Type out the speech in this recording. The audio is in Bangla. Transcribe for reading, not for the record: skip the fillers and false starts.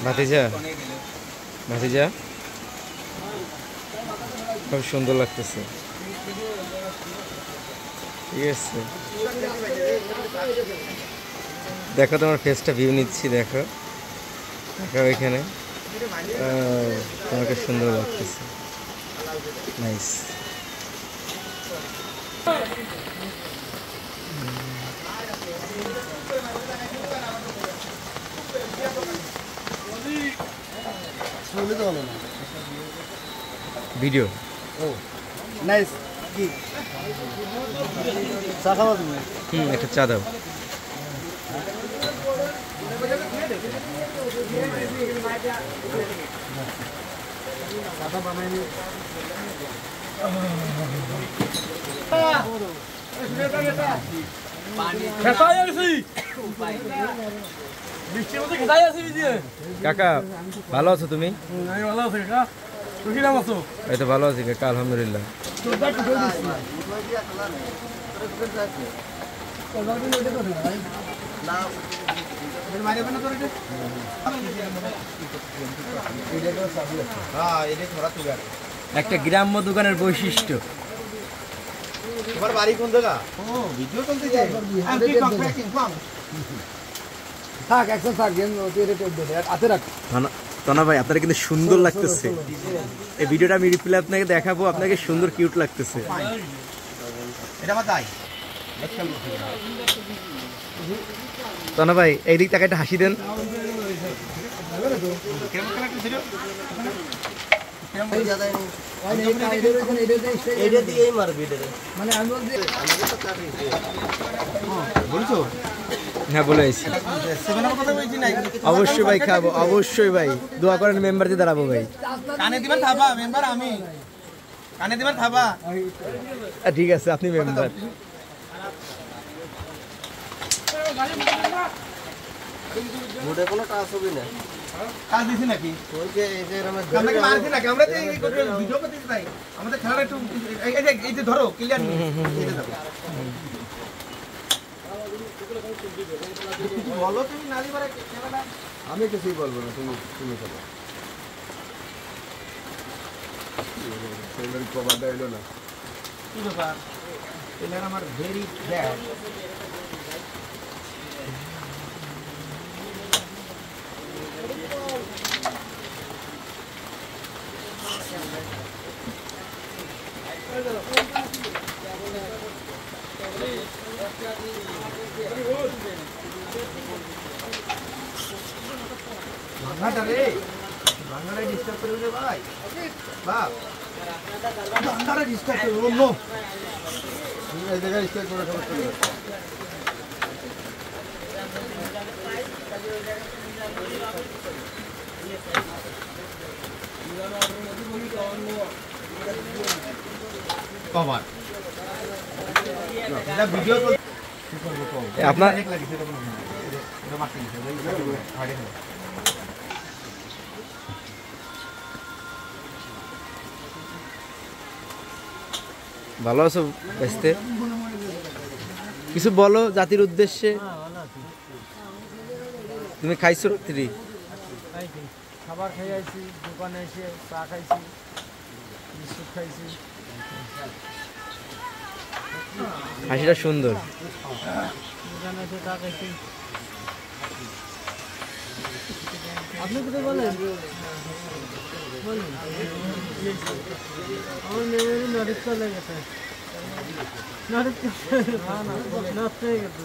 ভাতিজা ভাতিজা খুব সুন্দর লাগতেছে। ঠিক আছে, দেখো তোমার ফেসটা ভিউ নিচ্ছি। দেখো দেখো এখানে তোমাকে সুন্দর লাগতেছে। নাইস। ভিডিও ও নাইস। কি চা খাওয়া তুমি? একটা চা দাও। কাকা ভালো আছো তুমি? এই তো ভালো আছি কাকা, আলহামদুলিল্লাহ। একটা গ্রাম্য দোকানের বৈশিষ্ট্য। তোমার বাড়ি কোন জায়গা? ও ভিডিও চলতেছে। থাক একদম থাক, গেম হাতে রাখ। তনা ভাই আপনারা কিন্তু সুন্দর লাগতেছে। এই ভিডিওটা আমি রিপ্লে আপনাকে দেখাবো, আপনাকে সুন্দর কিউট লাগতেছে। তনা ভাই এই দিক থেকে একটা হাসি দেন। হ্যাঁ বলে আইছি। অবশ্যই ভাই খাবো, অবশ্যই ভাই। দোয়া করেন মেম্বার দিয়ে দাঁড়াবো ভাই। কানে দিবেন খাবা মেম্বার, আমি কানে দিবেন খাবা। ঠিক আছে, আপনি মেম্বার। মোটে কোনো কাজ হবে না। কাজ দিছি নাকি? ওই যে আমরা কি মারছি নাকি? আমরা তো এই ভিডিও করতেছি তাই। আমাদের খেলাটা একটু এই যে ধরো ক্লিয়ার নেই। বলো তুমি নালি মারা খেলাটা। আমি কিছুই বলবো না, তুমি খেলো। সেলের কভারটা এলো না। কি ব্যাপার? সেলের আমার ভেরি ব্যাড। ভাঙাটা রে, ভাঙাটা ডিস্টার্ব করবে রে ভাই। বাপ ভাঙাটা ডিস্টার্ব করবে অন্য এই জায়গায় ডিস্টার্ব করে সমস্যা নেই। কভার ভিডিও আপনার ভালো আছো বেস্তে? কিছু বলো জাতির উদ্দেশ্যে। তুমি খাইছো রাত্রি? খাবার খেয়ে আইছি, দোকানে এসে চা খাইছি, বিস্কুট খাইছি। হাসিটা সুন্দর। দোকানে এসে চা খাইছি। আপনি কোথায় বলেন? আমার মেয়ের নরিশ চলে গেছে। নষ্ট হয়ে গেছে।